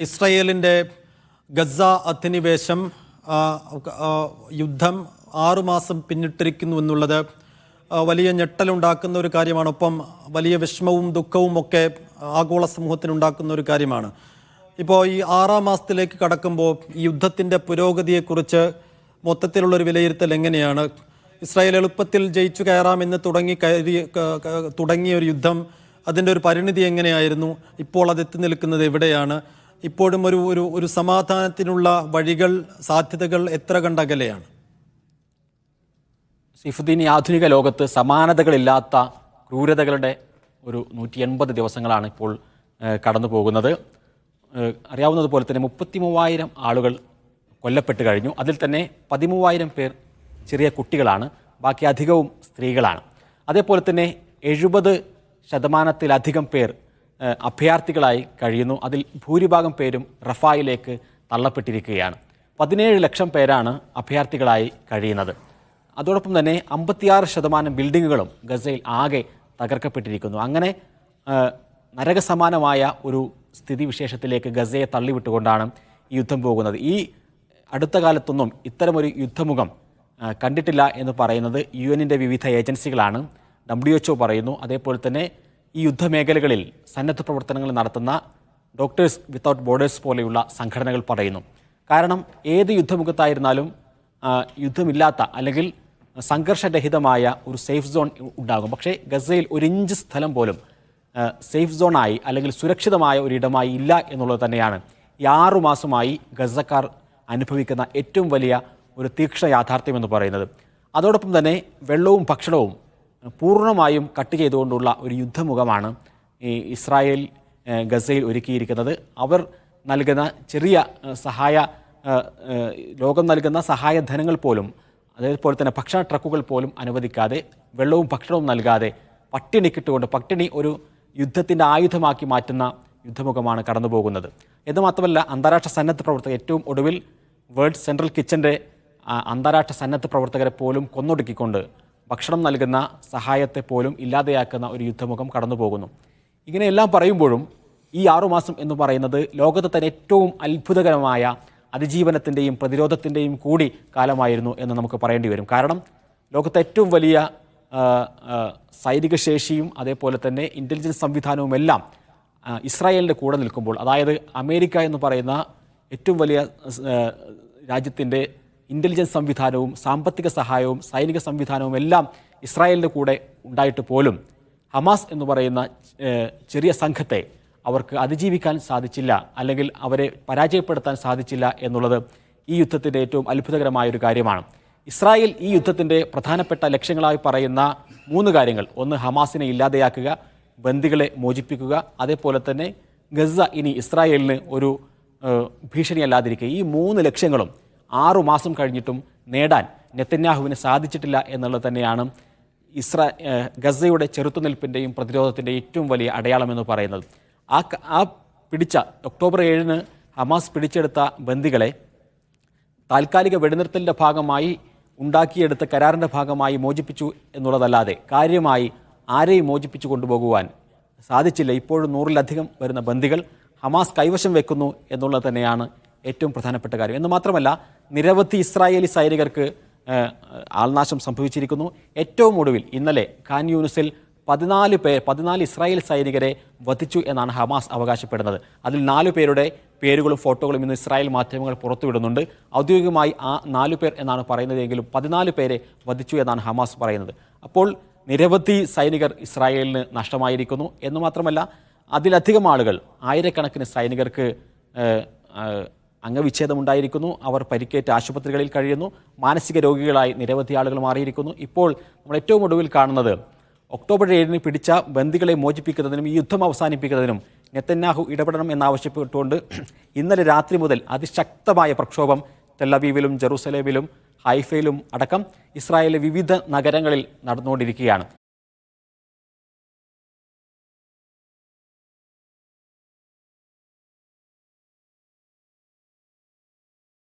ഇസ്രായേലിൻ്റെ ഗസ അധിനിവേശം യുദ്ധം 6 മാസം പിന്നിട്ടിരിക്കുന്നു എന്നുള്ളത് വലിയ ഞെട്ടലുണ്ടാക്കുന്ന ഒരു കാര്യമാണ്. ഒപ്പം വലിയ വിഷമവും ദുഃഖവും ഒക്കെ ആഗോള സമൂഹത്തിനുണ്ടാക്കുന്ന ഒരു കാര്യമാണ്. ഇപ്പോൾ ഈ 6-ാം മാസത്തിലേക്ക് കടക്കുമ്പോൾ ഈ യുദ്ധത്തിൻ്റെ പുരോഗതിയെക്കുറിച്ച് മൊത്തത്തിലുള്ളൊരു വിലയിരുത്തൽ എങ്ങനെയാണ്? ഇസ്രായേൽ എളുപ്പത്തിൽ ജയിച്ചു കയറാമെന്ന് തുടങ്ങിയ ഒരു യുദ്ധം, അതിൻ്റെ ഒരു പരിണിതി എങ്ങനെയായിരുന്നു? ഇപ്പോൾ അതെത്തി നിൽക്കുന്നത് എവിടെയാണ്? ഇപ്പോഴും ഒരു സമാധാനത്തിനുള്ള വഴികൾ, സാധ്യതകൾ എത്ര കണ്ടകലെയാണ്? സൈഫുദ്ദീൻ, ഈ ആധുനിക ലോകത്ത് സമാനതകളില്ലാത്ത ക്രൂരതകളുടെ ഒരു 180 ദിവസങ്ങളാണ് ഇപ്പോൾ കടന്നു പോകുന്നത്. അറിയാവുന്നതുപോലെ തന്നെ 33,000 ആളുകൾ കൊല്ലപ്പെട്ട് കഴിഞ്ഞു. അതിൽ തന്നെ 13,000 പേർ ചെറിയ കുട്ടികളാണ്, ബാക്കി അധികവും സ്ത്രീകളാണ്. അതേപോലെ തന്നെ 70% പേർ അഭയാർത്ഥികളായി കഴിയുന്നു. അതിൽ ഭൂരിഭാഗം പേരും റഫായിലേക്ക് തള്ളപ്പെട്ടിരിക്കുകയാണ്. 17 ലക്ഷം പേരാണ് അഭയാർത്ഥികളായി കഴിയുന്നത്. അതോടൊപ്പം തന്നെ 56% ബിൽഡിങ്ങുകളും ഗസയിൽ ആകെ തകർക്കപ്പെട്ടിരിക്കുന്നു. അങ്ങനെ നരകസമാനമായ ഒരു സ്ഥിതിവിശേഷത്തിലേക്ക് ഗസയെ തള്ളിവിട്ടുകൊണ്ടാണ് ഈ യുദ്ധം പോകുന്നത്. ഈ അടുത്ത കാലത്തൊന്നും ഇത്തരമൊരു യുദ്ധമുഖം കണ്ടിട്ടില്ല എന്ന് പറയുന്നത് UN-ൻ്റെ വിവിധ ഏജൻസികളാണ്. WHO പറയുന്നു. അതേപോലെ തന്നെ ഈ യുദ്ധമേഖലകളിൽ സന്നദ്ധ പ്രവർത്തനങ്ങൾ നടത്തുന്ന ഡോക്ടേഴ്സ് വിത്തൗട്ട് ബോർഡേഴ്സ് പോലെയുള്ള സംഘടനകൾ പറയുന്നു. കാരണം ഏത് യുദ്ധമുഖത്തായിരുന്നാലും യുദ്ധമില്ലാത്ത അല്ലെങ്കിൽ സംഘർഷരഹിതമായ ഒരു സേഫ് സോൺ ഉണ്ടാകും. പക്ഷേ ഗസയിൽ 1 ഇഞ്ച് സ്ഥലം പോലും സേഫ് സോണായി അല്ലെങ്കിൽ സുരക്ഷിതമായ ഒരിടമായി ഇല്ല എന്നുള്ളത് തന്നെയാണ് ഈ 6 മാസമായി ഗസക്കാർ അനുഭവിക്കുന്ന ഏറ്റവും വലിയ ഒരു തീക്ഷ്ണ യാഥാർത്ഥ്യം എന്ന് പറയുന്നത്. അതോടൊപ്പം തന്നെ വെള്ളവും ഭക്ഷണവും പൂർണ്ണമായും കട്ട് ചെയ്തുകൊണ്ടുള്ള ഒരു യുദ്ധമുഖമാണ് ഈ ഇസ്രായേൽ ഗസയിൽ ഒരുക്കിയിരിക്കുന്നത്. അവർ നൽകുന്ന ചെറിയ ലോകം നൽകുന്ന സഹായധനങ്ങൾ പോലും, അതേപോലെ തന്നെ ഭക്ഷണ ട്രക്കുകൾ പോലും അനുവദിക്കാതെ, വെള്ളവും ഭക്ഷണവും നൽകാതെ പട്ടിണിക്കിട്ടുകൊണ്ട്, പട്ടിണി ഒരു യുദ്ധത്തിൻ്റെ ആയുധമാക്കി മാറ്റുന്ന യുദ്ധമുഖമാണ് കടന്നു പോകുന്നത്. എന്ന് മാത്രമല്ല, അന്താരാഷ്ട്ര സന്നദ്ധ പ്രവർത്തകർ, ഏറ്റവും ഒടുവിൽ വേൾഡ് സെൻട്രൽ കിച്ചൻ്റെ അന്താരാഷ്ട്ര സന്നദ്ധ പ്രവർത്തകരെ പോലും കൊന്നൊടുക്കിക്കൊണ്ട് ഭക്ഷണം നൽകുന്ന സഹായത്തെ പോലും ഇല്ലാതെയാക്കുന്ന ഒരു യുദ്ധമുഖം കടന്നു പോകുന്നു. ഇങ്ങനെയെല്ലാം പറയുമ്പോഴും ഈ 6 മാസം എന്ന് പറയുന്നത് ലോകത്തെ തന്നെ ഏറ്റവും അത്ഭുതകരമായ അതിജീവനത്തിൻ്റെയും പ്രതിരോധത്തിൻ്റെയും കൂടി കാലമായിരുന്നു എന്ന് നമുക്ക് പറയേണ്ടി വരും. കാരണം ലോകത്തെ ഏറ്റവും വലിയ സൈനിക ശേഷിയും അതേപോലെ തന്നെ ഇൻ്റലിജൻസ് സംവിധാനവും എല്ലാം ഇസ്രായേലിൻ്റെ കൂടെ നിൽക്കുമ്പോൾ, അതായത് അമേരിക്ക എന്ന് പറയുന്ന ഏറ്റവും വലിയ രാജ്യത്തിൻ്റെ ഇൻ്റലിജൻസ് സംവിധാനവും സാമ്പത്തിക സഹായവും സൈനിക സംവിധാനവും എല്ലാം ഇസ്രായേലിൻ്റെ കൂടെ ഉണ്ടായിട്ട് പോലും ഹമാസ് എന്ന് പറയുന്ന ചെറിയ സംഘത്തെ അവർക്ക് അതിജീവിക്കാൻ സാധിച്ചില്ല, അല്ലെങ്കിൽ അവരെ പരാജയപ്പെടുത്താൻ സാധിച്ചില്ല എന്നുള്ളത് ഈ യുദ്ധത്തിൻ്റെ ഏറ്റവും അത്ഭുതകരമായൊരു കാര്യമാണ്. ഇസ്രായേൽ ഈ യുദ്ധത്തിൻ്റെ പ്രധാനപ്പെട്ട ലക്ഷ്യങ്ങളായി പറയുന്ന 3 കാര്യങ്ങൾ: ഒന്ന്, ഹമാസിനെ ഇല്ലാതെയാക്കുക, ബന്ദികളെ മോചിപ്പിക്കുക, അതേപോലെ തന്നെ ഗസ ഇനി ഇസ്രായേലിന് ഒരു ഭീഷണിയല്ലാതിരിക്കുക. ഈ 3 ലക്ഷ്യങ്ങളും 6 മാസം കഴിഞ്ഞിട്ടും നേടാൻ നെതന്യാഹുവിന് സാധിച്ചിട്ടില്ല എന്നുള്ളത് തന്നെയാണ് ഗസയുടെ ചെറുത്തുനിൽപ്പിൻ്റെയും പ്രതിരോധത്തിൻ്റെയും ഏറ്റവും വലിയ അടയാളമെന്ന് പറയുന്നത്. പിടിച്ച ഒക്ടോബർ 7-ന് ഹമാസ് പിടിച്ചെടുത്ത ബന്ദികളെ താൽക്കാലിക വെടിനിർത്തലിൻ്റെ ഭാഗമായി ഉണ്ടാക്കിയെടുത്ത കരാറിൻ്റെ ഭാഗമായി മോചിപ്പിച്ചു എന്നുള്ളതല്ലാതെ കാര്യമായി ആരെയും മോചിപ്പിച്ചു കൊണ്ടുപോകുവാൻ സാധിച്ചില്ല. ഇപ്പോഴും 100-ലധികം വരുന്ന ബന്ദികൾ ഹമാസ് കൈവശം വെക്കുന്നു എന്നുള്ളത് തന്നെയാണ് ഏറ്റവും പ്രധാനപ്പെട്ട കാര്യം. എന്ന് മാത്രമല്ല, നിരവധി ഇസ്രായേലി സൈനികർക്ക് ആൾനാശം സംഭവിച്ചിരിക്കുന്നു. ഏറ്റവും ഒടുവിൽ ഇന്നലെ ഖാൻ യൂനിസിൽ 14 ഇസ്രായേൽ സൈനികരെ വധിച്ചു എന്നാണ് ഹമാസ് അവകാശപ്പെടുന്നത്. അതിൽ 4 പേരുടെ പേരുകളും ഫോട്ടോകളും ഇന്ന് ഇസ്രായേൽ മാധ്യമങ്ങൾ പുറത്തുവിടുന്നുണ്ട്. ഔദ്യോഗികമായി ആ 4 പേർ എന്നാണ് പറയുന്നതെങ്കിലും 14 പേരെ വധിച്ചു എന്നാണ് ഹമാസ് പറയുന്നത്. അപ്പോൾ നിരവധി സൈനികർ ഇസ്രായേലിന് നഷ്ടമായിരിക്കുന്നു. എന്ന് മാത്രമല്ല, അതിലധികം ആളുകൾ, ആയിരക്കണക്കിന് സൈനികർക്ക് അംഗവിച്ഛേദമുണ്ടായിരിക്കുന്നു. അവർ പരിക്കേറ്റ് ആശുപത്രികളിൽ കഴിയുന്നു. മാനസിക രോഗികളായി നിരവധി ആളുകൾ മാറിയിരിക്കുന്നു. ഇപ്പോൾ നമ്മൾ ഏറ്റവും ഒടുവിൽ കാണുന്നത്, ഒക്ടോബർ 7-ന് പിടിച്ച ബന്ദികളെ മോചിപ്പിക്കുന്നതിനും ഈ യുദ്ധം അവസാനിപ്പിക്കുന്നതിനും നെതന്യാഹു ഇടപെടണം എന്നാവശ്യപ്പെട്ടുകൊണ്ട് ഇന്നലെ രാത്രി മുതൽ അതിശക്തമായ പ്രക്ഷോഭം ടെൽ-അവീവിലും ജെറുസലേമിലും ഹൈഫയിലും അടക്കം ഇസ്രായേലിലെ വിവിധ നഗരങ്ങളിൽ നടന്നുകൊണ്ടിരിക്കുകയാണ്.